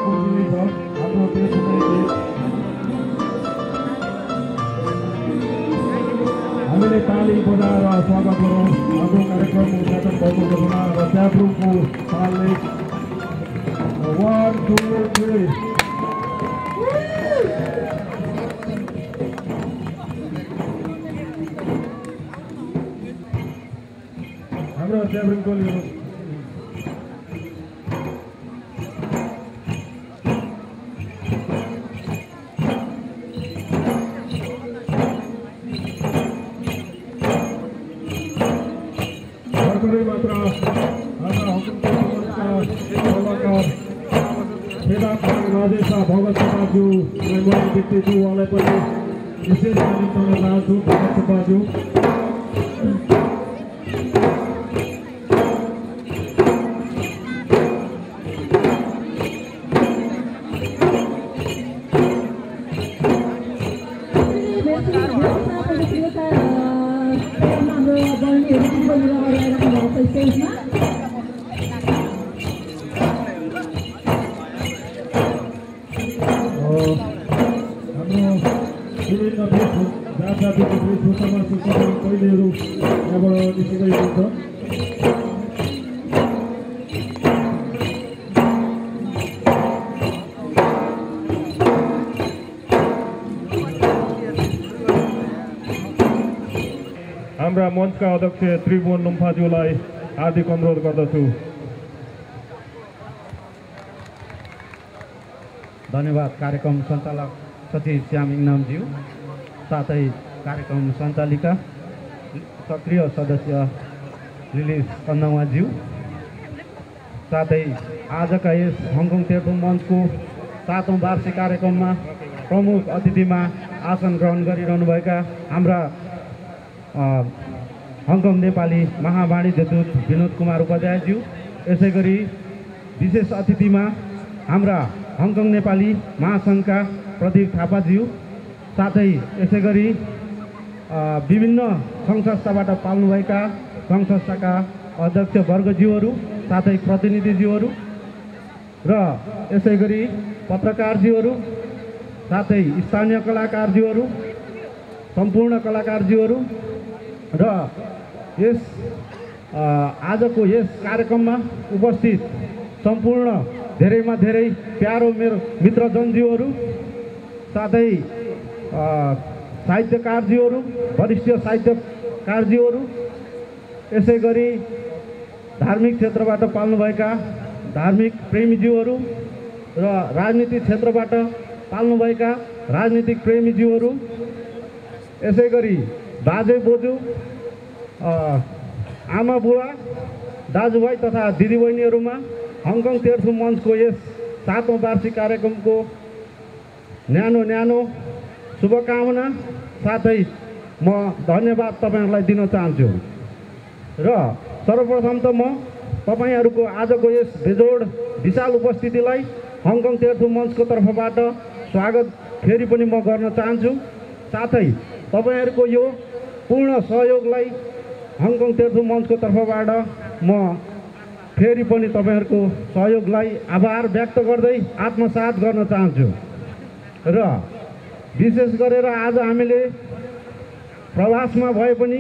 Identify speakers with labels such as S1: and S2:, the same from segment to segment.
S1: कुर्सिनी छ हाम्रो त्यसमै हामीले ताली बजाएर स्वागत गरौँ हाम्रो कार्यक्रम उद्घाटन भएको घोषणा र च्याब्रुङको तालले 1 2 3 हाम्रो च्याब्रुङ टोली भगत बाजु मेमोरी व्यक्तित्वलाई पनि विशेष गरी गर्न चाहन्छु भगत बाजु हाम्रा मञ्चका अध्यक्ष त्रिभुवन लम्फाज्यूलाई हार्दिक अनुरोध गर्दछु।
S2: धन्यवाद कार्यक्रम सञ्चालक सचिव श्याम इङनामज्यू, साथै कार्यक्रम सञ्चालिका सक्रिय सदस्य लिली कन्दवाज्यू, साथै आजका यस हङकङ तेर्थुम मञ्चको 7औं वार्षिक कार्यक्रममा प्रमुख अतिथिमा आसन ग्रहण गरिरहनुभएका हाम्रा हङकङ नेपाली महावाणिज्य दूत विनोद कुमार उपाध्यायज्यू, यसै गरी विशेष अतिथिमा हाम्रा हङकङ नेपाली महासङ्घका प्रदीप थापाज्यू, साथै यसै गरी विभिन्न सङ्घ संस्थाबाट पाल्नुभएका सङ्घ संस्थाका अध्यक्ष वर्गज्यूहरू, साथै प्रतिनिधिज्यूहरू र यसै गरी पत्रकारज्यूहरू, साथै स्थानीय कलाकारज्यूहरू, सम्पूर्ण कलाकारज्यूहरू र यस आजको यस कार्यक्रममा उपस्थित सम्पूर्ण धेरैमा धेरै प्यारो मेरो मित्रजनज्यूहरू, साथै साहित्यकारज्यूहरू, वरिष्ठ साहित्यकारज्यूहरू, यसै गरी धार्मिक क्षेत्रबाट पाल्नुभएका धार्मिक प्रेमीज्यूहरू र राजनीतिक क्षेत्रबाट पाल्नुभएका राजनीतिक प्रेमीज्यूहरू, यसै गरी बाजे बोजू, आमा बुवा, दाजुभाइ तथा दिदीबहिनीहरूमा हङकङ तेर्थुम मञ्चको यस 7औं वार्षिक कार्यक्रमको न्यानो शुभकामना साथै म धन्यवाद तपाईँहरूलाई दिन चाहन्छु। र सर्वप्रथम त म तपाईँहरूको आजको यस बेजोड विशाल उपस्थितिलाई हङकङ तेर्थुम मञ्चको तर्फबाट स्वागत फेरि पनि म गर्न चाहन्छु। साथै तपाईँहरूको यो पूर्ण सहयोगलाई हङकङ तेर्थुम मञ्चको तर्फबाट म फेरि पनि तपाईँहरूको सहयोगलाई आभार व्यक्त गर्दै आत्मसात गर्न चाहन्छु। र विशेष गरेर आज हामीले प्रवासमा भए पनि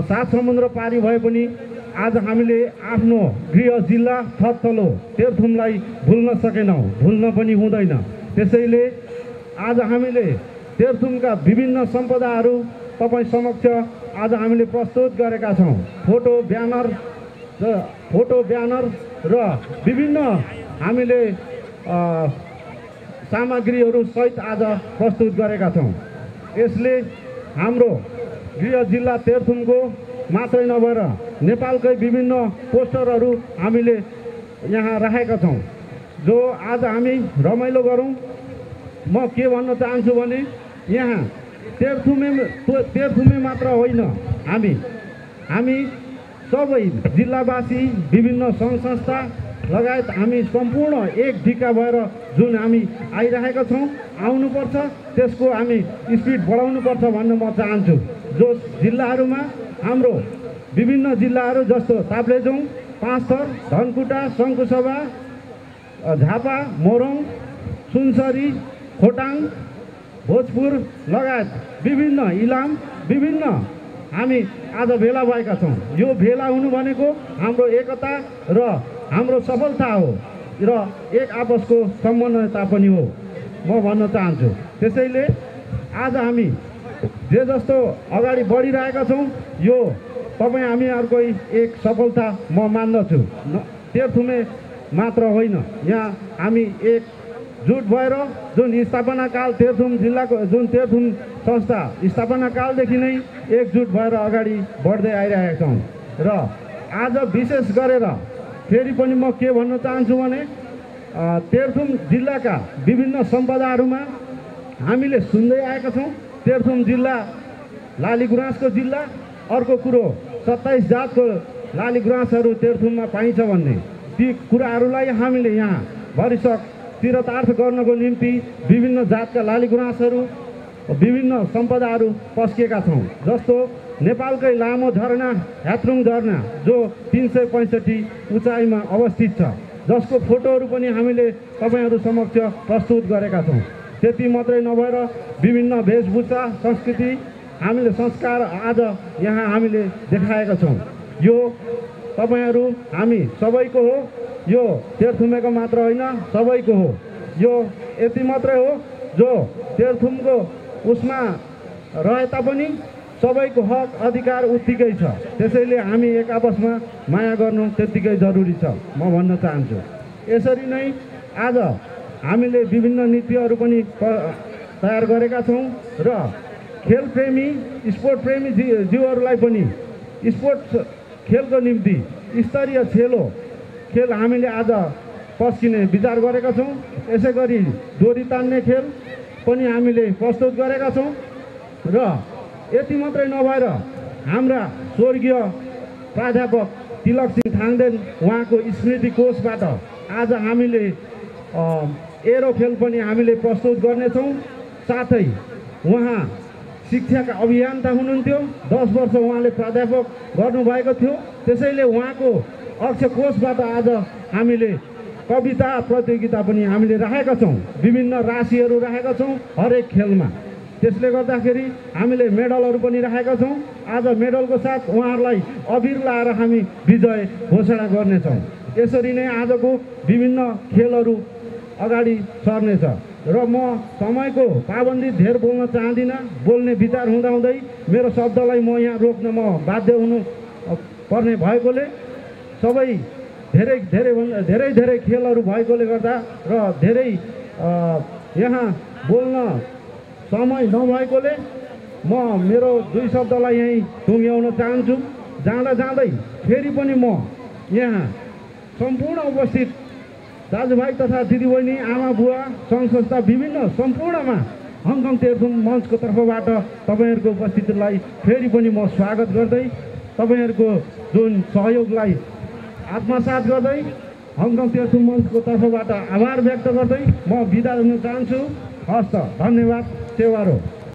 S2: 7 समुद्र पारी भए पनि आज हामीले आफ्नो गृह जिल्ला थत्थलो तेर्थुमलाई भुल्न सकेनौँ, भुल्न पनि हुँदैन। त्यसैले आज हामीले तेर्थुमका विभिन्न सम्पदाहरू तपाईँ समक्ष आज हामीले प्रस्तुत गरेका छौँ। फोटो ब्यानर र विभिन्न हामीले सामग्रीहरू सहित आज प्रस्तुत गरेका छौँ। यसले हाम्रो गृह जिल्ला तेर्थुमको मात्रै नभएर नेपालकै विभिन्न पोस्टरहरू हामीले यहाँ राखेका छौँ, जो आज हामी रमाइलो गरौँ। म के भन्न चाहन्छु भने यहाँ तेर्थुमे मात्र होइन, हामी सबै जिल्लावासी, विभिन्न सङ्घ संस्था लगायत हामी सम्पूर्ण एक ढिक्का भएर जुन हामी आइरहेका छौँ, आउनुपर्छ, त्यसको हामी स्पिड बढाउनुपर्छ भन्न म चाहन्छु। जो जिल्लाहरूमा हाम्रो विभिन्न जिल्लाहरू जस्तो ताप्लेजुङ, पाँचथर, धनकुटा, शङ्कुसभा, झापा, मोरङ, सुनसरी, खोटाङ, भोजपुर लगायत विभिन्न इलाम विभिन्न हामी आज भेला भएका छौँ। यो भेला हुनु भनेको हाम्रो एकता र हाम्रो सफलता हो र एक आपसको समन्वयता पनि हो म भन्न चाहन्छु। त्यसैले आज हामी जे जस्तो अगाडि बढिरहेका छौँ यो तपाईँ हामीहरूकै एक सफलता म मान्दछु। तेह्रथुमे मात्र होइन, यहाँ हामी एकजुट भएर जुन स्थापना काल तेह्रथुम जिल्लाको जुन तेह्रथुम संस्था स्थापना कालदेखि नै एकजुट भएर अगाडि बढ्दै आइरहेका छौँ र आज विशेष गरेर फेरि पनि म के भन्न चाहन्छु भने तेह्रथुम जिल्लाका विभिन्न सम्पदाहरूमा हामीले सुन्दै आएका छौँ। तेह्रथुम जिल्ला लाली गुराँसको जिल्ला, अर्को कुरो 27 जातको लाली गुराँसहरू तेह्रथुममा पाइन्छ भन्ने ती कुराहरूलाई हामीले यहाँ भरिसक तीर्थार्थ गर्नको निम्ति विभिन्न जातका लाली गुराँसहरू विभिन्न सम्पदाहरू पस्किएका छौँ। जस्तो नेपालकै लामो झरना ह्यात्रुङ झरना जो 365 उचाइमा अवस्थित छ, जसको फोटोहरू पनि हामीले तपाईँहरू समक्ष प्रस्तुत गरेका छौँ। त्यति मात्रै नभएर विभिन्न वेशभूषा संस्कृति हामीले संस्कार आज यहाँ हामीले देखाएका छौँ। यो तपाईँहरू हामी सबैको हो, यो तेह्रथुमेको मात्र होइन सबैको हो। यो यति मात्रै हो जो तेह्रथुमको उसमा रहे तापनि सबैको हक अधिकार उत्तिकै छ। त्यसैले हामी एक आपसमा माया गर्नु त्यत्तिकै जरुरी छ म भन्न चाहन्छु। यसरी नै आज हामीले विभिन्न नीतिहरू पनि तयार गरेका छौँ र खेलप्रेमी स्पोर्ट प्रेमी जीवहरूलाई पनि स्पोर्ट्स खेलको निम्ति स्तरीय खेल हामीले आज पस्किने विचार गरेका छौँ। यसै गरी डोरी तान्ने खेल पनि हामीले प्रस्तुत गरेका छौँ र यति मात्रै नभएर हाम्रा स्वर्गीय प्राध्यापक तिलक सिंह थाङदेन उहाँको स्मृति कोषबाट आज हामीले एरो खेल पनि हामीले प्रस्तुत गर्नेछौँ। साथै उहाँ शिक्षाका अभियन्ता हुनुहुन्थ्यो, 10 वर्ष उहाँले प्राध्यापक गर्नुभएको थियो। त्यसैले उहाँको अक्षर कोषबाट आज हामीले कविता प्रतियोगिता पनि हामीले राखेका छौँ, विभिन्न राशिहरू राखेका छौँ हरेक खेलमा। त्यसले गर्दाखेरि हामीले मेडलहरू पनि राखेका छौँ। आज मेडलको साथ उहाँहरूलाई अबिर लाएर हामी विजय घोषणा गर्नेछौँ। यसरी नै आजको विभिन्न खेलहरू अगाडि सर्नेछ र म समयको पाबन्दी धेर बोल्न चाहदिनँ। बोल्ने विचार हुँदाहुँदै मेरो शब्दलाई म यहाँ रोक्न म बाध्य हुनु पर्ने भएकोले सबै धेरै खेलहरू भएकोले गर्दा र धेरै यहाँ बोल्न समय नभएकोले म मेरो 2 शब्दलाई यहीँ टुङ्ग्याउन चाहन्छु। जाँदै फेरि पनि म यहाँ सम्पूर्ण उपस्थित दाजुभाइ तथा दिदीबहिनी आमा बुवा सङ्घ संस्था विभिन्न सम्पूर्णमा हङकङ तेह्रथुम मञ्चको तर्फबाट तपाईँहरूको उपस्थितिलाई फेरि पनि म स्वागत गर्दै तपाईँहरूको जुन सहयोगलाई आत्मसात गर्दै हङकङ तेह्रथुम मञ्चको तर्फबाट आभार व्यक्त गर्दै म बिदा हुन चाहन्छु। हस्त, धन्यवाद, सेवारो।